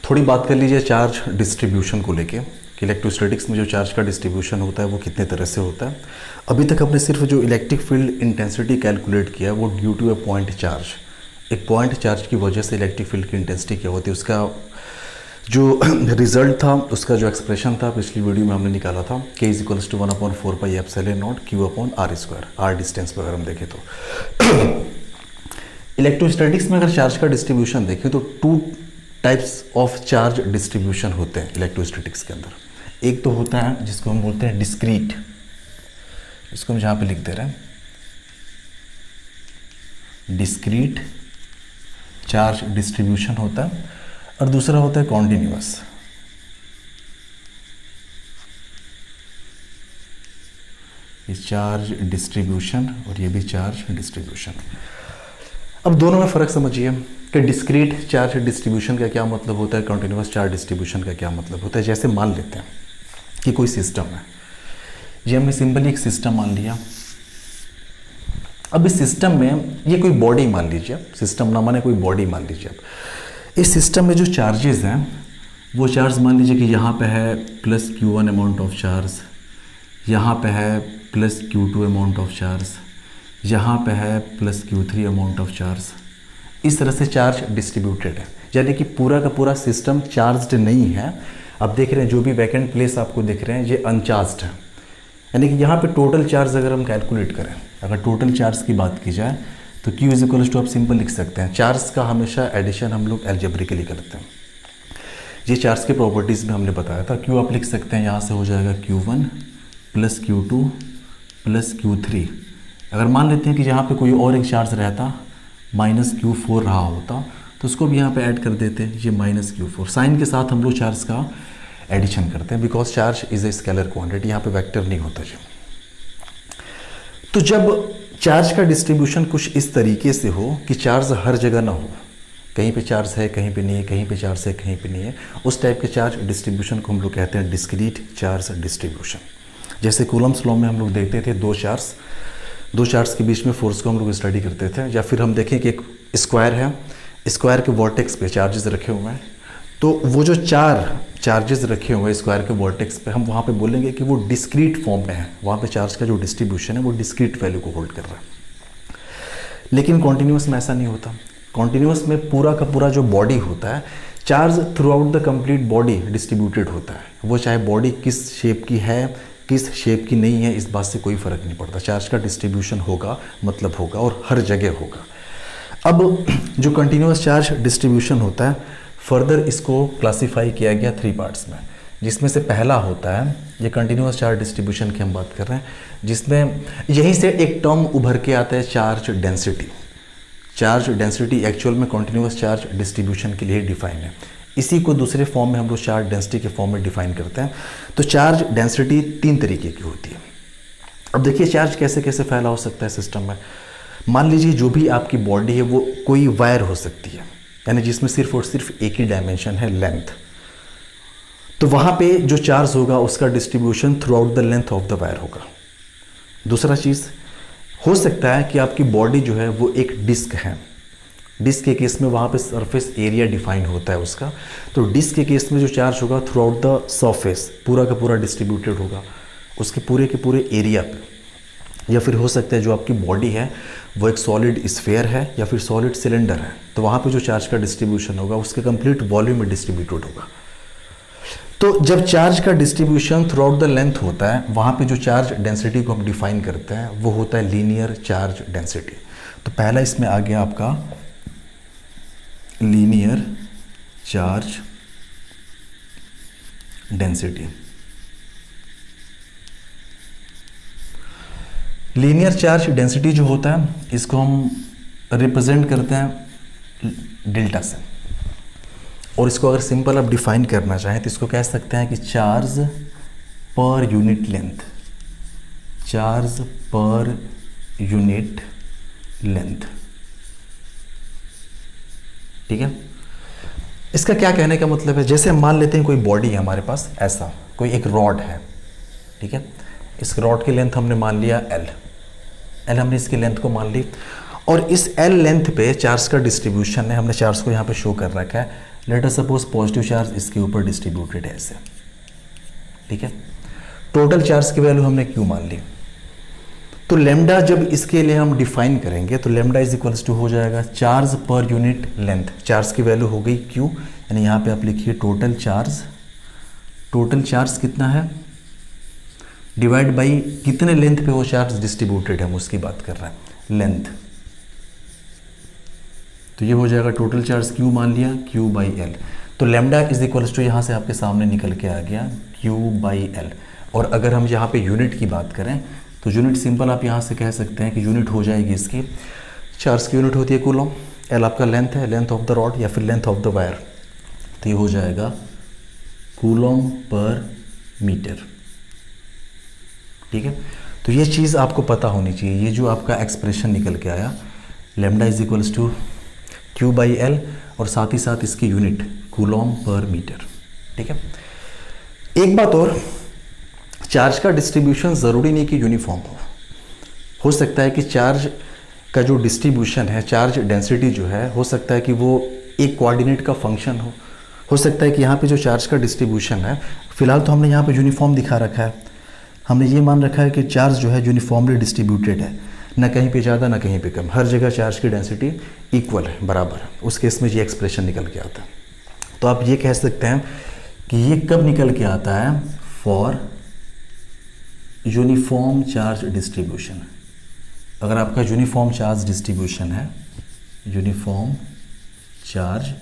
थोड़ी बात कर लीजिए चार्ज डिस्ट्रीब्यूशन को लेके कि इलेक्ट्रोस्टैटिक्स में जो चार्ज का डिस्ट्रीब्यूशन होता है वो कितने तरह से होता है। अभी तक हमने सिर्फ जो इलेक्ट्रिक फील्ड इंटेंसिटी कैलकुलेट किया वो due to a point charge, एक पॉइंट चार्ज की वजह से इलेक्ट्रिक फील्ड की इंटेंसिटी क्या होती है उसका जो रिजल्ट था, उसका जो एक्सप्रेशन था पिछली वीडियो में हमने निकाला था k is equals to 1/4πε0 Q/r², r distance पर अगर हम देखें तो इलेक्ट्रोस्टैटिक्स में अगर चार्ज का डिस्ट्रीब्यूशन देखें तो two types of charge distribution होते हैं इलेक्ट्रोस्टैटिक्स के अंदर। एक तो होता है जिसको हम बोलते हैं डिस्क्रीट, इसको हम जहाँ पे लिख दे रहे हैं, डिस्क्रीट चार्ज डिस्ट्रीब्यूशन होता है, और दूसरा होता है कॉन्टिन्यूअस। ये चार्ज डिस्ट्रीब्यूशन और ये भी चार्ज डिस्ट्रीब्यूशन। अब दोनों में फ़र्क समझिए कि डिस्क्रीट चार्ज डिस्ट्रीब्यूशन का क्या मतलब होता है, कॉन्टिन्यूअस चार्ज डिस्ट्रीब्यूशन का क्या मतलब होता है। जैसे मान लेते हैं कि कोई सिस्टम है, ये हमने सिंपली एक सिस्टम मान लिया। अब इस सिस्टम में ये कोई बॉडी मान लीजिए, सिस्टम ना माने कोई बॉडी मान लीजिए। अब इस सिस्टम में जो चार्जेस हैं वो चार्ज मान लीजिए कि यहाँ पे है plus Q1 amount of charge, यहाँ पे है plus Q2 amount of charge, यहाँ पे है plus Q3 amount of charge. इस तरह से चार्ज डिस्ट्रीब्यूटेड है, यानी कि पूरा का पूरा सिस्टम चार्ज्ड नहीं है। अब देख रहे हैं जो भी वैकेंट प्लेस आपको दिख रहे हैं ये अनचार्ज्ड है, यानी कि यहाँ पे टोटल चार्ज अगर हम कैलकुलेट करें, अगर टोटल चार्ज की बात की जाए तो Q इज इक्वल्स टू आप सिंपल लिख सकते हैं। चार्ज का हमेशा एडिशन हम लोग एल्जेब्रिकली करते हैं। ये चार्ज के प्रॉपर्टीज़ में हमने बताया था। Q आप लिख सकते हैं, यहाँ से हो जाएगा Q1 plus Q2 plus Q3। अगर मान लेते हैं कि यहाँ पे कोई और एक चार्ज रहता माइनस Q4 रहा होता तो उसको भी यहाँ पे ऐड कर देते, ये माइनस Q4। साइन के साथ हम लोग चार्ज का एडिशन करते हैं because charge is a scalar quantity, यहाँ पे वेक्टर नहीं होता जी। तो जब चार्ज का डिस्ट्रीब्यूशन कुछ इस तरीके से हो कि चार्ज हर जगह ना हो, कहीं पे चार्ज है कहीं पे नहीं है, कहीं पे चार्ज है कहीं पे नहीं है, उस टाइप के चार्ज डिस्ट्रीब्यूशन को हम लोग कहते हैं डिस्क्रीट चार्ज डिस्ट्रीब्यूशन। जैसे कूलम्स लॉ में हम लोग देखते थे दो चार्ज के बीच में फोर्स को हम लोग स्टडी करते थे। या फिर हम देखें कि एक स्क्वायर है, स्क्वायर के वर्टेक्स पे चार्जेस रखे हुए हैं, तो वो जो चार चार्जेस रखे हुए हैं स्क्वायर के वर्टेक्स पे, हम वहाँ पे बोलेंगे कि वो डिस्क्रीट फॉर्म में है, वहाँ पे चार्ज का जो डिस्ट्रीब्यूशन है वो डिस्क्रीट वैल्यू को होल्ड कर रहा है। लेकिन कॉन्टिन्यूअस में ऐसा नहीं होता। कॉन्टिन्यूअस में पूरा का पूरा जो बॉडी होता है, charge through out the complete body distributed होता है। वो चाहे बॉडी किस शेप की है किस शेप की नहीं है, इस बात से कोई फ़र्क नहीं पड़ता। चार्ज का डिस्ट्रीब्यूशन होगा मतलब होगा और हर जगह होगा। अब जो कंटिन्यूअस चार्ज डिस्ट्रीब्यूशन होता है, फर्दर इसको क्लासीफाई किया गया 3 पार्ट्स में, जिसमें से पहला होता है ये कंटिन्यूअस चार्ज डिस्ट्रीब्यूशन की हम बात कर रहे हैं, जिसमें यहीं से एक टर्म उभर के आता है charge density. Charge density actual में कंटिन्यूअस चार्ज डिस्ट्रीब्यूशन के लिए डिफाइन है। इसी को दूसरे फॉर्म में हम लोग चार्ज डेंसिटी के फॉर्म में डिफाइन करते हैं। तो चार्ज डेंसिटी 3 तरीके की होती है। अब देखिए चार्ज कैसे कैसे फैला हो सकता है सिस्टम में। मान लीजिए जो भी आपकी बॉडी है वो कोई वायर हो सकती है, यानी जिसमें सिर्फ और सिर्फ एक ही डायमेंशन है, लेंथ। तो वहाँ पे जो चार्ज होगा उसका distribution through out the length of the wire होगा। दूसरा चीज़ हो सकता है कि आपकी बॉडी जो है वो एक डिस्क है। डिस्क के केस में वहाँ पे सरफेस एरिया डिफाइन होता है उसका, तो डिस्क के केस में जो चार्ज होगा थ्रू आउट द सरफेस पूरा का पूरा डिस्ट्रीब्यूटेड होगा उसके पूरे के पूरे एरिया पे। या फिर हो सकता है जो आपकी बॉडी है वो एक सॉलिड स्फीयर है या फिर सॉलिड सिलेंडर है, तो वहाँ पे जो चार्ज का डिस्ट्रीब्यूशन होगा उसके कंप्लीट वॉल्यूम में डिस्ट्रीब्यूटेड होगा। तो जब चार्ज का distribution through out the length होता है, वहाँ पे जो चार्ज डेंसिटी को हम डिफाइन करते हैं वो होता है लीनियर चार्ज डेंसिटी। तो पहला इसमें आ गया आपका linear charge density. Linear charge density जो होता है इसको हम रिप्रेजेंट करते हैं डेल्टा से, और इसको अगर सिंपल आप डिफाइन करना चाहें तो इसको कह सकते हैं कि charge per unit length, charge per unit length. ठीक है, इसका क्या कहने का मतलब है, जैसे हम मान लेते हैं कोई बॉडी है हमारे पास, ऐसा कोई एक रॉड है। ठीक है, इस रॉड की लेंथ हमने मान लिया L हमने इसकी लेंथ को मान ली, और इस L लेंथ पे चार्ज का डिस्ट्रीब्यूशन है, हमने चार्ज को यहाँ पे शो कर रखा है let us suppose positive charge इसके ऊपर डिस्ट्रीब्यूटेड है ऐसे, ठीक है। टोटल चार्ज की वैल्यू हमने क्यू मान ली, तो लेमडा जब इसके लिए हम डिफाइन करेंगे तो लेमडा इज इक्वल्स टू हो जाएगा charge per unit length. Charge की वैल्यू हो गई क्यू, यानी यहाँ पे आप लिखिए टोटल चार्ज। टोटल चार्ज कितना है डिवाइड बाई कितने लेंथ पे वो चार्ज डिस्ट्रीब्यूटेड है, हम उसकी बात कर रहे हैं, लेंथ। तो ये हो जाएगा टोटल चार्ज क्यू मान लिया, क्यू बाई एल। तो लेमडा इज इक्वल्स टू यहाँ से आपके सामने निकल के आ गया क्यू बाई एल। और अगर हम यहाँ पे यूनिट की बात करें तो यूनिट सिंपल आप यहाँ से कह सकते हैं कि यूनिट हो जाएगी इसकी, चार्ज की यूनिट होती है कूलम, एल आपका लेंथ है, लेंथ ऑफ द रॉड या फिर लेंथ ऑफ द वायर, तो ये हो जाएगा कूलम पर मीटर, ठीक है। तो ये चीज़ आपको पता होनी चाहिए, ये जो आपका एक्सप्रेशन निकल के आया lambda is equals to Q by L और साथ ही साथ इसकी यूनिट कूलम पर मीटर, ठीक है। एक बात और, चार्ज का डिस्ट्रीब्यूशन ज़रूरी नहीं कि यूनिफॉर्म हो सकता है कि चार्ज का जो डिस्ट्रीब्यूशन है, चार्ज डेंसिटी जो है, हो सकता है कि वो एक कोऑर्डिनेट का फंक्शन हो सकता है कि यहाँ पे जो चार्ज का डिस्ट्रीब्यूशन है, फिलहाल तो हमने यहाँ पे यूनिफॉर्म दिखा रखा है, हमने ये मान रखा है कि चार्ज जो है यूनिफॉर्मली डिस्ट्रीब्यूटेड है, ना कहीं पे ज़्यादा ना कहीं पे कम, हर जगह चार्ज की डेंसिटी इक्वल है, बराबर है। उस केस में ये एक्सप्रेशन निकल के आता है। तो आप ये कह सकते हैं कि ये कब निकल के आता है, फॉर यूनिफॉर्म चार्ज डिस्ट्रीब्यूशन। अगर आपका यूनिफॉर्म चार्ज डिस्ट्रीब्यूशन है, यूनिफॉर्म चार्ज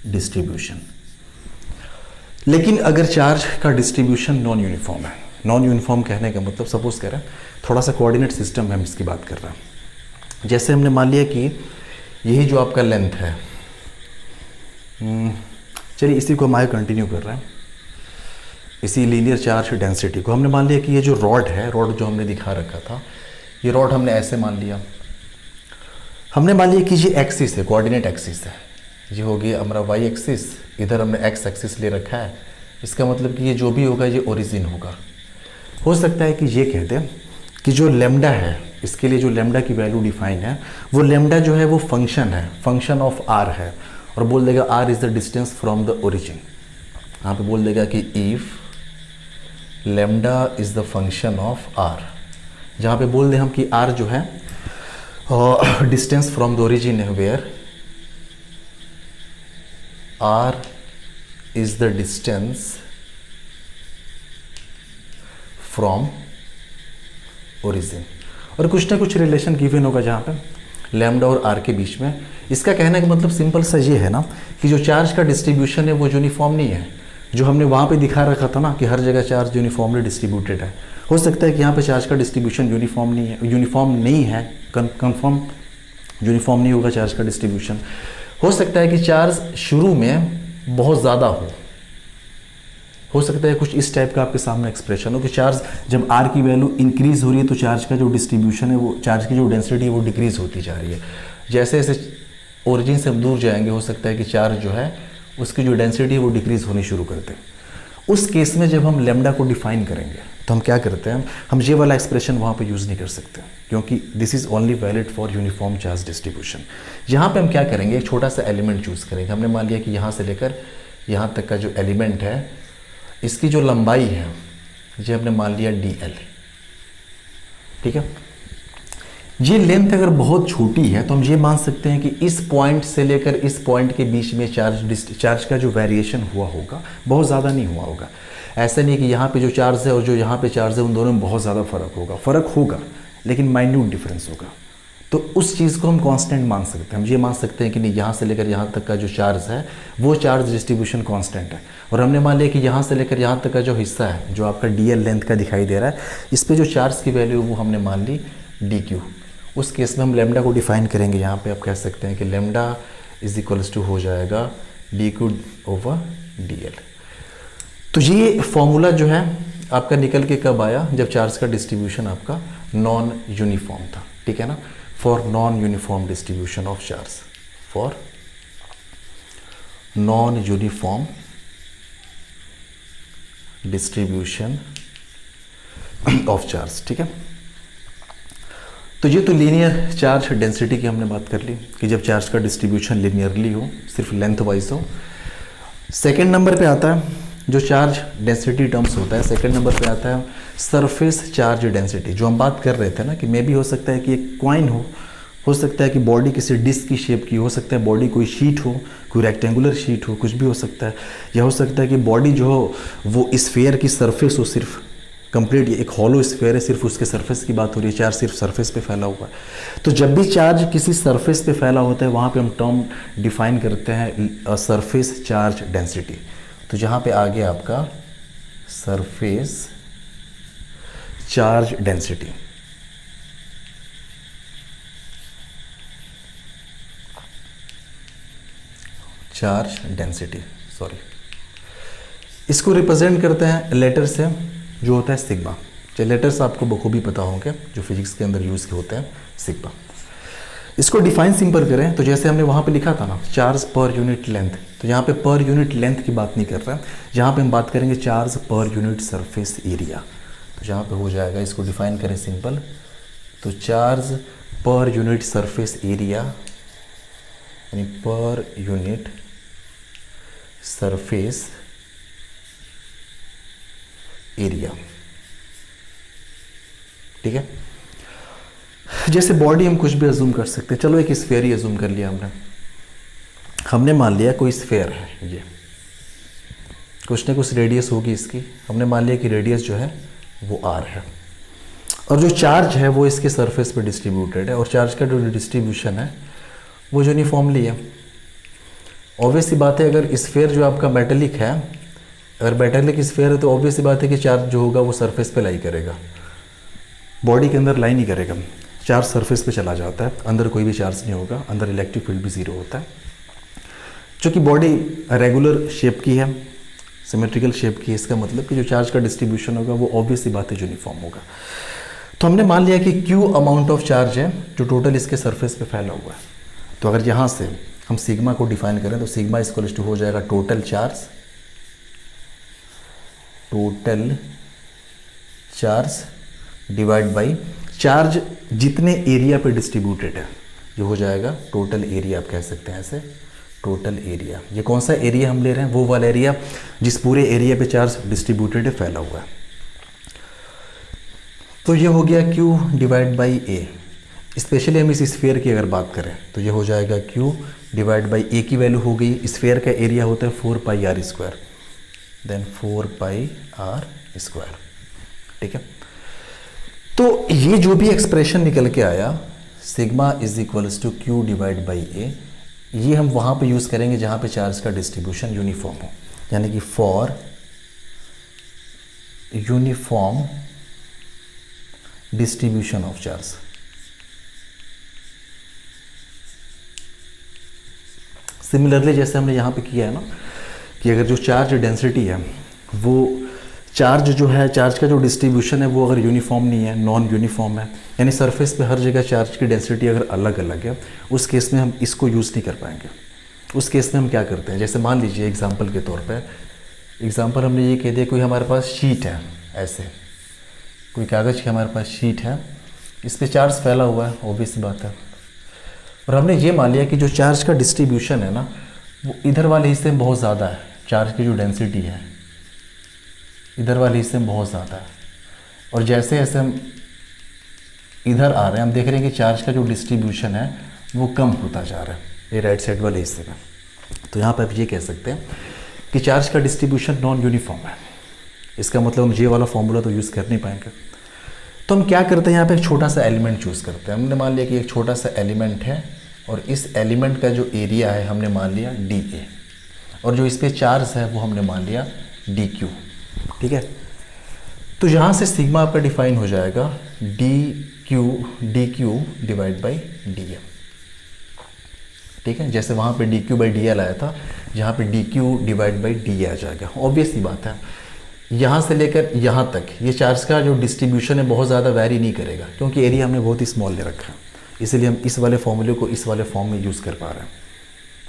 डिस्ट्रीब्यूशन। लेकिन अगर चार्ज का डिस्ट्रीब्यूशन नॉन यूनिफॉर्म है, नॉन यूनिफॉर्म कहने का मतलब सपोज कह रहे हैं थोड़ा सा कोऑर्डिनेट सिस्टम में हम इसकी बात कर रहे हैं। जैसे हमने मान लिया कि यही जो आपका लेंथ है, चलिए इसी को हम आगे कंटिन्यू कर रहे हैं, इसी लीनियर चार्ज डेंसिटी को हमने मान लिया कि ये जो रॉड है, रॉड जो हमने दिखा रखा था, ये रॉड हमने ऐसे मान लिया, हमने मान लिया कि ये एक्सिस है, कोऑर्डिनेट एक्सिस है, ये हो गया हमारा वाई एक्सिस, इधर हमने एक्स एक्सिस ले रखा है, इसका मतलब कि ये जो भी होगा ये ओरिजिन होगा। हो सकता है कि ये कह दें कि जो लेमडा है, इसके लिए जो लेमडा की वैल्यू डिफाइन है, वो लेमडा जो है वो फंक्शन है, फंक्शन ऑफ आर है, और बोल देगा R is the distance from the origin. यहाँ पे बोल देगा कि if lambda is the function of R, जहाँ पे बोल दें हम कि आर जो है डिस्टेंस फ्रॉम द ओरिजिन है, where R is the distance from origin, और कुछ ना कुछ रिलेशन गिवन होगा जहाँ पे लैम्डा और आर के बीच में। इसका कहने का मतलब सिंपल सा ये है ना कि जो चार्ज का डिस्ट्रीब्यूशन है वो यूनिफॉर्म नहीं है, जो हमने वहाँ पे दिखा रखा था ना कि हर जगह चार्ज यूनिफॉर्मली डिस्ट्रीब्यूटेड है। हो सकता है कि यहाँ पे चार्ज का डिस्ट्रीब्यूशन यूनिफॉर्म नहीं है, कन्फर्म यूनिफॉर्म नहीं होगा चार्ज का डिस्ट्रीब्यूशन। हो सकता है कि चार्ज शुरू में बहुत ज़्यादा हो सकता है कुछ इस टाइप का आपके सामने एक्सप्रेशन हो कि चार्ज जब आर की वैल्यू इंक्रीज हो रही है तो चार्ज का जो डिस्ट्रीब्यूशन है, वो चार्ज की जो डेंसिटी है वो डिक्रीज होती जा रही है। जैसे जैसे ओरिजिन से हम दूर जाएंगे, हो सकता है कि चार्ज जो है उसकी जो डेंसिटी है वो डिक्रीज होनी शुरू कर दे। उस केस में जब हम लेमडा को डिफाइन करेंगे तो हम क्या करते हैं, हम ये वाला एक्सप्रेशन वहाँ पे यूज़ नहीं कर सकते, क्योंकि this is only valid for uniform charge distribution. यहाँ पे हम क्या करेंगे, एक छोटा सा एलिमेंट चूज़ करेंगे। हमने मान लिया कि यहाँ से लेकर यहाँ तक का जो एलिमेंट है, इसकी जो लंबाई है ये हमने मान लिया DL, ठीक है। ये लेंथ अगर बहुत छोटी है तो हम ये मान सकते हैं कि इस पॉइंट से लेकर इस पॉइंट के बीच में चार्ज का जो वेरिएशन हुआ होगा बहुत ज़्यादा नहीं हुआ होगा। ऐसा नहीं कि यहाँ पे जो चार्ज है और जो यहाँ पे चार्ज है उन दोनों में बहुत ज़्यादा फ़र्क होगा लेकिन माइन्यूट डिफरेंस होगा। तो उस चीज़ को हम कांस्टेंट मान सकते हैं। हम ये मान सकते हैं कि नहीं, यहाँ से लेकर यहाँ तक का जो चार्ज है वो चार्ज डिस्ट्रीब्यूशन कांस्टेंट है, और हमने मान लिया कि यहाँ से लेकर यहाँ तक का जो हिस्सा है जो आपका DL लेंथ का दिखाई दे रहा है, इस पे जो चार्ज की वैल्यू वो हमने मान ली DQ। उस केस में हम लेमडा को डिफाइन करेंगे। यहाँ पे आप कह सकते हैं कि लेमडा इज इक्वल्स टू हो जाएगा DQ ओवर DL। तो ये फॉर्मूला जो है आपका निकल के कब आया, जब चार्ज का डिस्ट्रीब्यूशन आपका नॉन यूनिफॉर्म था, ठीक है ना। For non uniform distribution of charge, for non uniform distribution of charge, ठीक है। तो ये तो लीनियर चार्ज डेंसिटी की हमने बात कर ली कि जब चार्ज का डिस्ट्रीब्यूशन लीनियरली हो, सिर्फ लेंथ वाइज हो। सेकेंड नंबर पे आता है जो चार्ज डेंसिटी टर्म्स होता है, सेकेंड नंबर पे आता है सरफेस चार्ज डेंसिटी। जो हम बात कर रहे थे ना कि मे भी हो सकता है कि एक कॉइन हो सकता है कि बॉडी किसी डिस्क की शेप की, हो सकता है बॉडी कोई शीट हो, कोई रेक्टेंगुलर शीट हो, कुछ भी हो सकता है। या हो सकता है कि बॉडी जो हो वो स्फीयर की सरफेस हो, सिर्फ कंप्लीट एक हॉलो स्फीयर है, सिर्फ उसके सरफेस की बात हो रही है, चार्ज सिर्फ सरफेस पे फैला हुआ है। तो जब भी चार्ज किसी सरफेस पे फैला होता है वहाँ पे हम टर्म डिफाइन करते हैं सरफेस चार्ज डेंसिटी। तो जहाँ पे आ गया आपका surface charge density. Charge density, sorry, इसको रिप्रेजेंट करते हैं लेटर से, जो होता है सिग्मा। चलिए लेटर्स आपको बखूबी पता होंगे जो फिजिक्स के अंदर यूज़ होते हैं, सिग्मा। इसको डिफाइन सिंपल करें तो जैसे हमने वहाँ पे लिखा था ना चार्ज पर यूनिट लेंथ, तो यहाँ पे पर यूनिट लेंथ की बात नहीं कर रहा है, यहाँ पे हम बात करेंगे charge per unit surface area. तो जहाँ पे हो जाएगा, इसको डिफाइन करें सिंपल, तो charge per unit surface area यानी पर यूनिट सरफेस एरिया। ठीक है, जैसे बॉडी हम कुछ भी अज्यूम कर सकते हैं। चलो एक स्फीयर ही अज्यूम कर लिया हमने मान लिया कोई स्फीयर है, ये कुछ ना कुछ रेडियस होगी इसकी, हमने मान लिया कि रेडियस जो है वो r है, और जो चार्ज है वो इसके सरफेस पे डिस्ट्रीब्यूटेड है, और चार्ज का जो डिस्ट्रीब्यूशन है वो यूनिफॉर्मली है। ऑब्वियस सी बात है, अगर स्फीयर जो आपका मेटेलिक है, अगर मेटेलिक स्फीयर है तो ऑब्वियस सी बात है कि चार्ज जो होगा वो सरफेस पे लाई करेगा, बॉडी के अंदर लाई नहीं करेगा, चार्ज सरफेस पे चला जाता है, अंदर कोई भी चार्ज नहीं होगा, अंदर इलेक्ट्रिक फील्ड भी ज़ीरो होता है। चूँकि बॉडी रेगुलर शेप की है, सिमेट्रिकल शेप की है, इसका मतलब कि जो चार्ज का डिस्ट्रीब्यूशन होगा वो ऑब्वियस सी बात है यूनिफॉर्म होगा। तो हमने मान लिया कि Q अमाउंट ऑफ चार्ज है जो टोटल इसके सरफेस पे फैला हुआ है। तो अगर यहाँ से हम सिग्मा को डिफाइन करें तो सिग्मा इक्वल्स टू हो जाएगा total charge divide by charge जितने एरिया पे डिस्ट्रीब्यूटेड है, जो हो जाएगा टोटल एरिया, आप कह सकते हैं ऐसे, टोटल एरिया। ये कौन सा एरिया हम ले रहे हैं? वो वाला एरिया जिस पूरे एरिया पे चार्ज डिस्ट्रीब्यूटेड है, फैला हुआ है। तो ये हो गया Q divide by A. Specially हम इस स्फीयर की अगर बात करें तो ये हो जाएगा Q डिवाइड बाई ए की वैल्यू हो गई, स्फीयर का एरिया होता है 4 pi r square, then 4 pi r square. ठीक है, तो ये जो भी एक्सप्रेशन निकल के आया sigma is equals to Q divide by A, ये हम वहाँ पे यूज़ करेंगे जहाँ पे चार्ज का डिस्ट्रीब्यूशन यूनिफॉर्म हो, यानी कि for uniform distribution of charge. Similarly जैसे हमने यहाँ पे किया है ना कि अगर जो चार्ज डेंसिटी है वो चार्ज जो है, चार्ज का जो डिस्ट्रीब्यूशन है वो अगर यूनिफॉर्म नहीं है, नॉन यूनिफॉर्म है, यानी सरफेस पे हर जगह चार्ज की डेंसिटी अगर अलग अलग है, उस केस में हम इसको यूज़ नहीं कर पाएंगे। उस केस में हम क्या करते हैं, जैसे मान लीजिए एग्जांपल के तौर पे, एग्जांपल हमने ये कह दिया कोई हमारे पास शीट है, ऐसे कोई कागज़ की हमारे पास शीट है, इस पर चार्ज फैला हुआ है, ऑब्वियस बात है, और हमने ये मान लिया कि जो चार्ज का डिस्ट्रीब्यूशन है ना वो इधर वाले हिस्से में बहुत ज़्यादा है, चार्ज की जो डेंसिटी है इधर वाले हिस्से में बहुत ज़्यादा है, और जैसे जैसे हम इधर आ रहे हैं हम देख रहे हैं कि चार्ज का जो डिस्ट्रीब्यूशन है वो कम होता जा रहा है ये राइट साइड वाले हिस्से में। तो यहाँ पर आप ये कह सकते हैं कि चार्ज का डिस्ट्रीब्यूशन नॉन यूनिफॉर्म है। इसका मतलब हम ये वाला फॉर्मूला तो यूज़ कर नहीं पाएंगे, तो हम क्या करते हैं, यहाँ पे एक छोटा सा एलिमेंट चूज़ करते हैं। हमने मान लिया कि एक छोटा सा एलिमेंट है और इस एलिमेंट का जो एरिया है हमने मान लिया dA, और जो इस पर चार्ज है वो हमने मान लिया dQ। ठीक है, तो यहाँ से सिग्मा आपका डिफाइन हो जाएगा dQ डिवाइड बाई dm। ठीक है, जैसे वहाँ पे dQ बाई dl आया था, यहाँ पे dQ डिवाइड बाई dA आ जाएगा। ऑब्वियस ही बात है, यहाँ से लेकर यहाँ तक ये चार्ज का जो डिस्ट्रीब्यूशन है बहुत ज़्यादा वैरी नहीं करेगा, क्योंकि एरिया हमने बहुत ही स्मॉल ले रखा है, इसलिए हम इस वाले फॉर्मूले को इस वाले फॉर्म में यूज़ कर पा रहे हैं।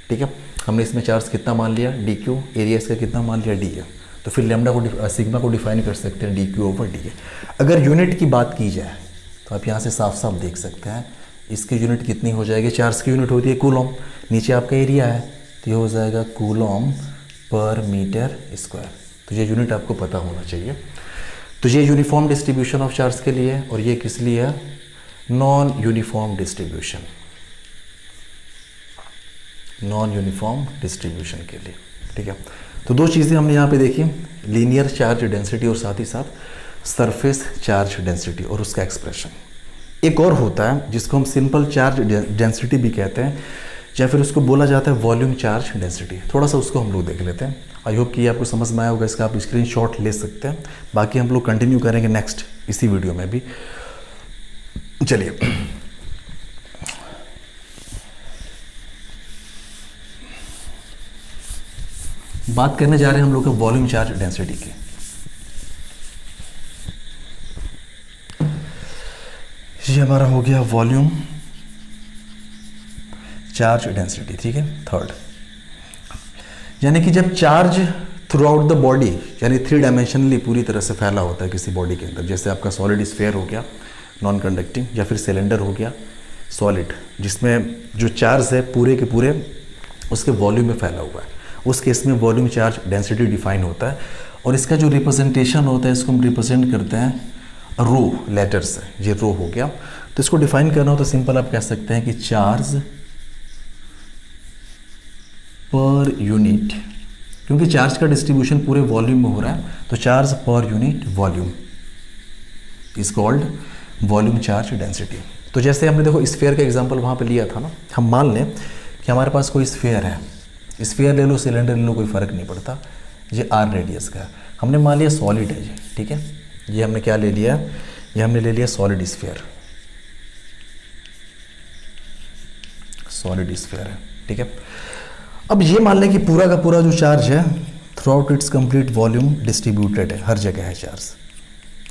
ठीक है, हमने इसमें चार्ज कितना मान लिया dQ, एरिया इसका कितना मान लिया dA, तो फिर लैम्डा को सिग्मा को डिफाइन कर सकते हैं dQ ओवर dA। अगर यूनिट की बात की जाए तो आप यहाँ से साफ साफ देख सकते हैं इसकी यूनिट कितनी हो जाएगी, चार्ज की यूनिट होती है कूलम, नीचे आपका एरिया है तो ये हो जाएगा कूलम पर मीटर स्क्वायर। तो ये यूनिट आपको पता होना चाहिए। तो ये यूनिफॉर्म डिस्ट्रीब्यूशन ऑफ चार्ज के लिए है, और ये किस लिए है? Non uniform distribution, non uniform distribution के लिए। ठीक है, तो दो चीज़ें हमने यहाँ पे देखी, लीनियर चार्ज डेंसिटी और साथ ही साथ सरफेस चार्ज डेंसिटी और उसका एक्सप्रेशन। एक और होता है जिसको हम सिंपल चार्ज डेंसिटी भी कहते हैं, या फिर उसको बोला जाता है वॉल्यूम चार्ज डेंसिटी। थोड़ा सा उसको हम लोग देख लेते हैं। आई होप कि आपको समझ में आया होगा, इसका आप स्क्रीनशॉट ले सकते हैं। बाकी हम लोग कंटिन्यू करेंगे नेक्स्ट इसी वीडियो में भी। चलिए, बात करने जा रहे हैं हम लोग वॉल्यूम चार्ज डेंसिटी की। ये हमारा हो गया वॉल्यूम चार्ज डेंसिटी। ठीक है, थर्ड, यानी कि जब charge through out the body, यानी 3 डायमेंशनली पूरी तरह से फैला होता है किसी बॉडी के अंदर, जैसे आपका सॉलिड स्फीयर हो गया नॉन कंडक्टिंग, या फिर सिलेंडर हो गया सॉलिड, जिसमें जो चार्ज है पूरे के पूरे उसके वॉल्यूम में फैला हुआ है, उस केस में वॉल्यूम चार्ज डेंसिटी डिफाइन होता है। और इसका जो रिप्रेजेंटेशन होता है, इसको हम रिप्रेजेंट करते हैं रो लेटर से। ये रो हो गया। तो इसको डिफाइन करना हो तो सिंपल आप कह सकते हैं कि चार्ज पर यूनिट, क्योंकि चार्ज का डिस्ट्रीब्यूशन पूरे वॉल्यूम में हो रहा है, तो charge per unit volume is called volume charge density. तो जैसे हमने देखो स्फीयर का एग्जांपल वहाँ पे लिया था ना, हम मान लें कि हमारे पास कोई स्फीयर है, स्फीयर ले लो सिलेंडर ले लो कोई फ़र्क नहीं पड़ता, ये आर रेडियस का है। हमने मान लिया सॉलिड है ये, ठीक है, ये हमने क्या ले लिया, ये हमने ले लिया सॉलिड स्फीयर, सॉलिड स्फीयर है। ठीक है, अब ये मान लें कि पूरा का पूरा जो चार्ज है through out it's complete volume distributed है, हर जगह है चार्ज।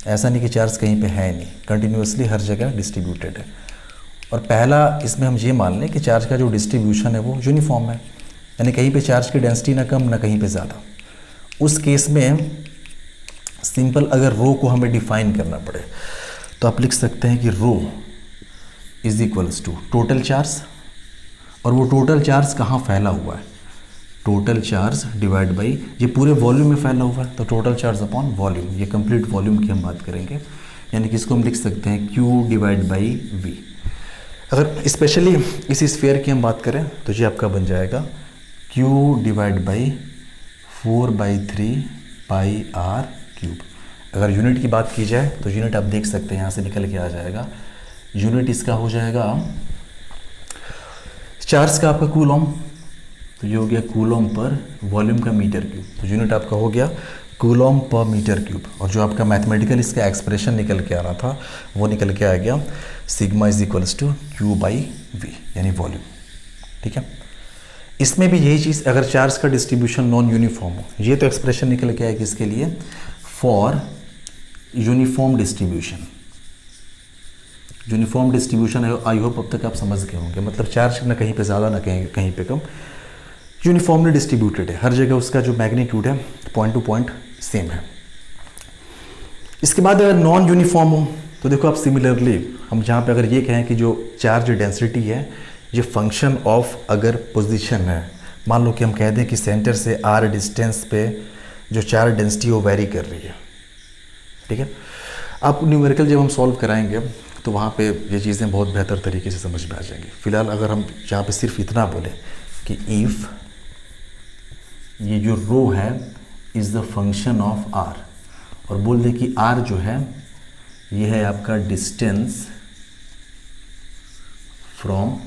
ऐसा नहीं कि चार्ज कहीं पे है नहीं, कंटिन्यूसली हर जगह डिस्ट्रीब्यूटेड है। और पहला इसमें हम ये मान लें कि चार्ज का जो डिस्ट्रीब्यूशन है वो यूनिफॉर्म है, यानी कहीं पे चार्ज की डेंसिटी ना कम ना कहीं पे ज़्यादा। उस केस में सिंपल अगर रो को हमें डिफाइन करना पड़े तो आप लिख सकते हैं कि rho is equals to total charge, और वो टोटल चार्ज कहाँ फैला हुआ है, टोटल चार्ज डिवाइड बाई ये पूरे वॉल्यूम में फैला हुआ है, तो टोटल चार्ज अपॉन वॉल्यूम, ये कंप्लीट वॉल्यूम की हम बात करेंगे, यानी कि इसको हम लिख सकते हैं Q डिवाइड बाई V। अगर स्पेशली इस स्फीयर की हम बात करें तो ये आपका बन जाएगा Q divide by 4/3 pi R cube. अगर यूनिट की बात की जाए तो यूनिट आप देख सकते हैं यहाँ से निकल के आ जाएगा, यूनिट इसका हो जाएगा चार्ज का आपका कूलम, तो ये हो गया कूलम पर वॉल्यूम का मीटर क्यूब, तो यूनिट आपका हो गया कूलम पर मीटर क्यूब। और जो आपका मैथमेटिकल इसका एक्सप्रेशन निकल के आ रहा था वो निकल के आ गया sigma is equals to Q by V, यानी वॉल्यूम। ठीक है, इसमें भी यही चीज़, अगर चार्ज का डिस्ट्रीब्यूशन नॉन यूनिफॉर्म हो, ये तो एक्सप्रेशन निकल के आएगी इसके लिए for uniform distribution. Uniform distribution I hope अब तक आप समझ गए होंगे, मतलब चार्ज ना कहीं पे ज़्यादा ना कहीं पे कम, यूनिफॉर्मली डिस्ट्रीब्यूटेड है, हर जगह उसका जो मैग्नीट्यूड है पॉइंट टू पॉइंट सेम है। इसके बाद अगर नॉन यूनिफॉर्म हो तो देखो आप सिमिलरली हम जहाँ पे अगर ये कहें कि जो चार्ज डेंसिटी है ये फंक्शन ऑफ अगर पोजीशन है, मान लो कि हम कह दें कि सेंटर से R डिस्टेंस पे जो चार्ज डेंसिटी वो वेरी कर रही है। ठीक है, आप न्यूमेरिकल जब हम सॉल्व कराएंगे तो वहाँ पे ये चीज़ें बहुत बेहतर तरीके से समझ में आ जाएंगी। फिलहाल अगर हम यहाँ पे सिर्फ इतना बोलें कि इफ़ ये जो रो है is the function of R, और बोल दें कि R जो है ये है आपका डिस्टेंस फ्रॉम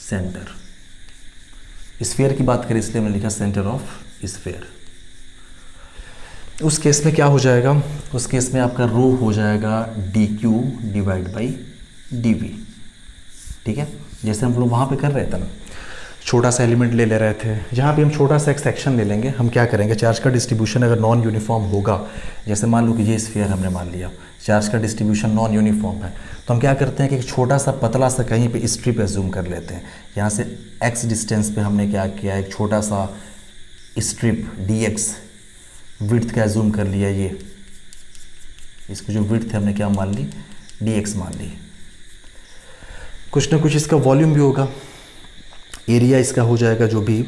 सेंटर। स्फीयर की बात करें इसलिए मैंने लिखा सेंटर ऑफ स्फीयर। उस केस में क्या हो जाएगा, उस केस में आपका रो हो जाएगा dQ डिवाइड बाई dV। ठीक है, जैसे हम लोग वहाँ पे कर रहे थे ना, छोटा सा एलिमेंट ले रहे थे, जहाँ पे हम छोटा सा एक सेक्शन ले लेंगे। हम क्या करेंगे, चार्ज का डिस्ट्रीब्यूशन अगर नॉन यूनिफॉर्म होगा, जैसे मान लो कि ये स्फीयर हमने मान लिया, चार्ज का डिस्ट्रीब्यूशन नॉन यूनिफॉर्म है, तो हम क्या करते हैं कि एक छोटा सा पतला सा कहीं पे स्ट्रिप एज्यूम कर लेते हैं। यहाँ से x डिस्टेंस पे हमने क्या किया, एक छोटा सा स्ट्रिप dx विड्थ का एज्यूम कर लिया, ये इसको जो विड्थ है हमने क्या मान ली, dx मान ली। कुछ ना कुछ इसका वॉल्यूम भी होगा, एरिया इसका हो जाएगा जो भी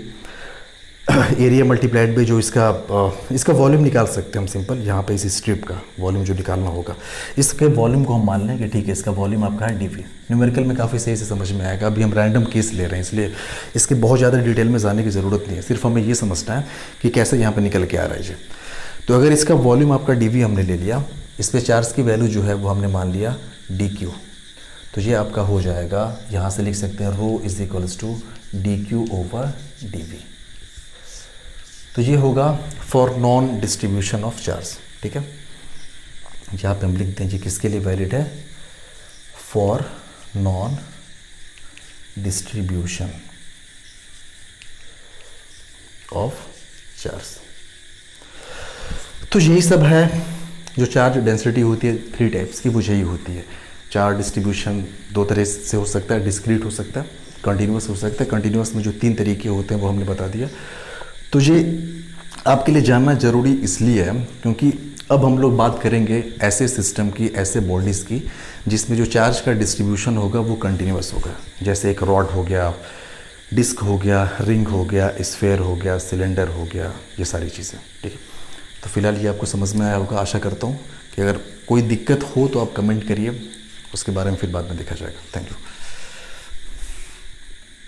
एरिया मल्टीप्लाइड बाई जो इसका वॉल्यूम निकाल सकते हैं हम सिंपल, यहाँ पे इस स्ट्रिप का वॉल्यूम जो निकालना होगा, इसके वॉल्यूम को हम मान लें कि ठीक है इसका वॉल्यूम आपका है dv। न्यूमेरिकल में काफ़ी सही से समझ में आएगा, अभी हम रैंडम केस ले रहे हैं इसलिए इसके बहुत ज़्यादा डिटेल में जाने की ज़रूरत नहीं है, सिर्फ हमें ये समझना है कि कैसे यहाँ पर निकल के आ रहा है जी। तो अगर इसका वॉल्यूम आपका dv हमने ले लिया, इस पर चार्ज की वैल्यू जो है वो हमने मान लिया dq, तो ये आपका हो जाएगा, यहाँ से लिख सकते हैं rho is equals to dq over dv। तो ये होगा for non distribution of charge, ठीक है। यहाँ पे हम लिखते हैं जी किसके लिए वैलिड है, for non distribution of charge. तो यही सब है, जो चार्ज डेंसिटी होती है 3 टाइप्स की, वो यही होती है। चार्ज डिस्ट्रीब्यूशन 2 तरह से हो सकता है, डिस्क्रीट हो सकता है, कंटिन्यूस हो सकता है। कंटिन्यूस में जो 3 तरीके होते हैं वो हमने बता दिया। तो ये आपके लिए जानना ज़रूरी इसलिए है क्योंकि अब हम लोग बात करेंगे ऐसे सिस्टम की, ऐसे बॉडीज़ की जिसमें जो चार्ज का डिस्ट्रीब्यूशन होगा वो कंटिन्यूस होगा। जैसे एक रॉड हो गया, डिस्क हो गया, रिंग हो गया, स्फेयर हो गया, सिलेंडर हो गया, ये सारी चीज़ें, ठीक है। तो फिलहाल ये आपको समझ में आया होगा, आशा करता हूँ कि अगर कोई दिक्कत हो तो आप कमेंट करिए, उसके बारे में फिर बाद में देखा जाएगा। Thank you.